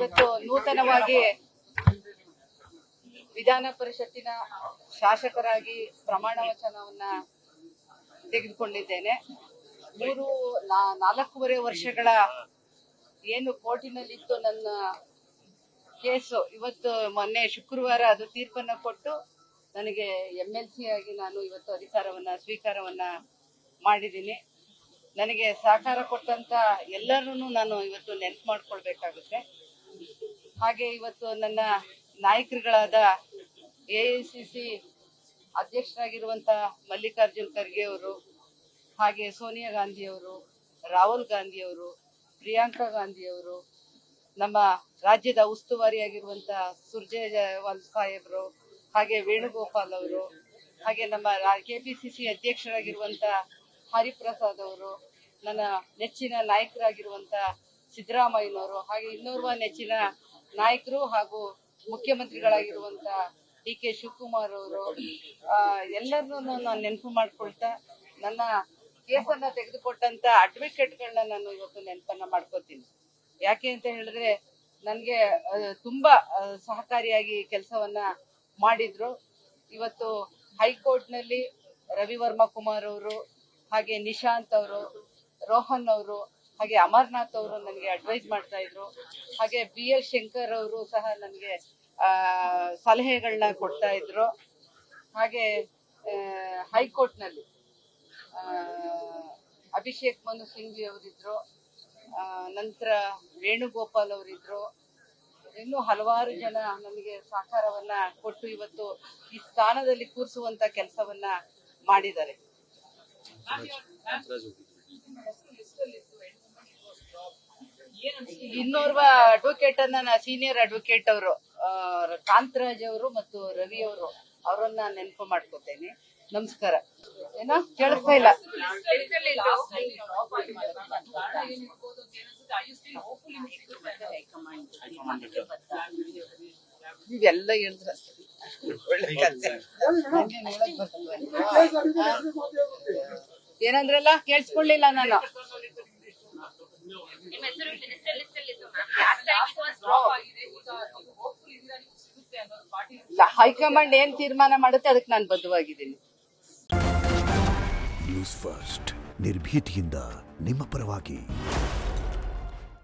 ಇವತ್ತು ನೂತನವಾಗಿ ವಿಧಾನ ಪರಿಷತ್ತಿನ ಶಾಸಕರಾಗಿ ಪ್ರಮಾಣ ವಚನವನ್ನ ತೆಗೆದುಕೊಂಡಿದ್ದೇನೆ. 4.5 ವರ್ಷಗಳ ಏನು ಕೋರ್ಟಿನಲ್ಲಿತ್ತು ನನ್ನ ಕೇಸು, ಇವತ್ತು ಮೊನ್ನೆ ಶುಕ್ರವಾರ ಅದು ತೀರ್ಪನ್ನ ಕೊಟ್ಟು ನನಗೆ MLC ಆಗಿ ನಾನು ಇವತ್ತು ಅಧಿಕಾರವನ್ನ ಸ್ವೀಕಾರವನ್ನ ಮಾಡಿದ್ದೀನಿ. ನನಗೆ ಸಹಕಾರ ಕೊಟ್ಟಂತ ಎಲ್ಲರನ್ನೂ ನಾನು ಇವತ್ತು ನೆನಪು ಮಾಡ್ಕೊಳ್ಬೇಕಾಗುತ್ತೆ. ಹಾಗೆ ಇವತ್ತು ನನ್ನ ನಾಯಕರುಗಳಾದ AICC ಅಧ್ಯಕ್ಷರಾಗಿರುವಂತ ಮಲ್ಲಿಕಾರ್ಜುನ್ ಖರ್ಗೆ ಅವರು, ಹಾಗೆ ಸೋನಿಯಾ ಗಾಂಧಿ ಅವರು, ರಾಹುಲ್ ಗಾಂಧಿ ಅವರು, ಪ್ರಿಯಾಂಕಾ ಗಾಂಧಿ ಅವರು, ನಮ್ಮ ರಾಜ್ಯದ ಉಸ್ತುವಾರಿಯಾಗಿರುವಂತ ಸುರ್ಜೇವಾಲ್ ಸಾಹೇಬ್ರು, ಹಾಗೆ ವೇಣುಗೋಪಾಲ್ ಅವರು, ಹಾಗೆ ನಮ್ಮ KPCC ಅಧ್ಯಕ್ಷರಾಗಿರುವಂತ ಹರಿಪ್ರಸಾದ್ ಅವರು, ನನ್ನ ನೆಚ್ಚಿನ ನಾಯಕರಾಗಿರುವಂತ ಸಿದ್ದರಾಮಯ್ಯನವರು, ಹಾಗೆ ಇನ್ನೋರ್ವ ನೆಚ್ಚಿನ ನಾಯಕರು ಹಾಗೂ ಮುಖ್ಯಮಂತ್ರಿಗಳಾಗಿರುವಂತ DK ಶಿವಕುಮಾರ್ ಅವರು, ಎಲ್ಲರನ್ನೂ ನಾನು ನೆನಪು ಮಾಡ್ಕೊಳ್ತಾ ನನ್ನ ಕೇಸನ್ನ ತೆಗೆದುಕೊಟ್ಟಂತ ಅಡ್ವೊಕೇಟ್ಗಳನ್ನ ನಾನು ಇವತ್ತು ನೆನಪನ್ನ ಮಾಡ್ಕೋತೀನಿ. ಯಾಕೆ ಅಂತ ಹೇಳಿದ್ರೆ ನನ್ಗೆ ತುಂಬಾ ಸಹಕಾರಿಯಾಗಿ ಕೆಲಸವನ್ನ ಮಾಡಿದ್ರು. ಇವತ್ತು ಹೈಕೋರ್ಟ್ ನಲ್ಲಿ ರವಿವರ್ಮ ಕುಮಾರ್ ಅವರು, ಹಾಗೆ ನಿಶಾಂತ್ ಅವರು, ರೋಹನ್ ಅವರು, ಹಾಗೆ ಅಮರ್ನಾಥ್ ಅವರು ನನಗೆ ಅಡ್ವೈಸ್ ಮಾಡ್ತಾ ಇದ್ರು. ಹಾಗೆ BL ಶಂಕರ್ ಅವರು ಸಹ ನನಗೆ ಸಲಹೆಗಳನ್ನ ಕೊಡ್ತಾ ಇದ್ರು. ಹಾಗೆ ಹೈಕೋರ್ಟ್ ನಲ್ಲಿ ಅಭಿಷೇಕ್ ಮನು ಸಿಂಘ್ವಿ ಅವರಿದ್ರು, ನಂತರ ವೇಣುಗೋಪಾಲ್ ಅವರಿದ್ರು, ಇನ್ನೂ ಹಲವಾರು ಜನ ನನಗೆ ಸಹಕಾರವನ್ನ ಕೊಟ್ಟು ಇವತ್ತು ಈ ಸ್ಥಾನದಲ್ಲಿ ಕೂರಿಸುವಂತ ಕೆಲಸವನ್ನ ಮಾಡಿದ್ದಾರೆ. ಇನ್ನೋರ್ವ ಅಡ್ವೊಕೇಟ್ ಅನ್ನ ಸೀನಿಯರ್ ಅಡ್ವೊಕೇಟ್ ಅವರು ಕಾಂತರಾಜ್ ಅವರು ಮತ್ತು ರವಿ ಅವರು, ಅವರನ್ನ ನೆನಪು ಮಾಡ್ಕೋತೇನೆ. ನಮಸ್ಕಾರ. ಏನೋ ಕೇಳಿಸ್ತಾ ಇಲ್ಲ. ನೀವೆಲ್ಲ ಹೇಳಿದ್ರ ಏನಂದ್ರಲ್ಲ, ಕೇಳಿಸ್ಕೊಳ್ಳಿಲ್ಲ ನಾನು. ಹೈಕಮಾಂಡ್ ಏನ್ ತೀರ್ಮಾನ ಮಾಡುತ್ತೆ ಅದಕ್ಕೆ ನಾನು ಬದ್ಧವಾಗಿದ್ದೀನಿ. ನ್ಯೂಸ್ ಫಸ್ಟ್, ನಿರ್ಭೀತಿಯಿಂದ ನಿಮ್ಮ ಪರವಾಗಿ.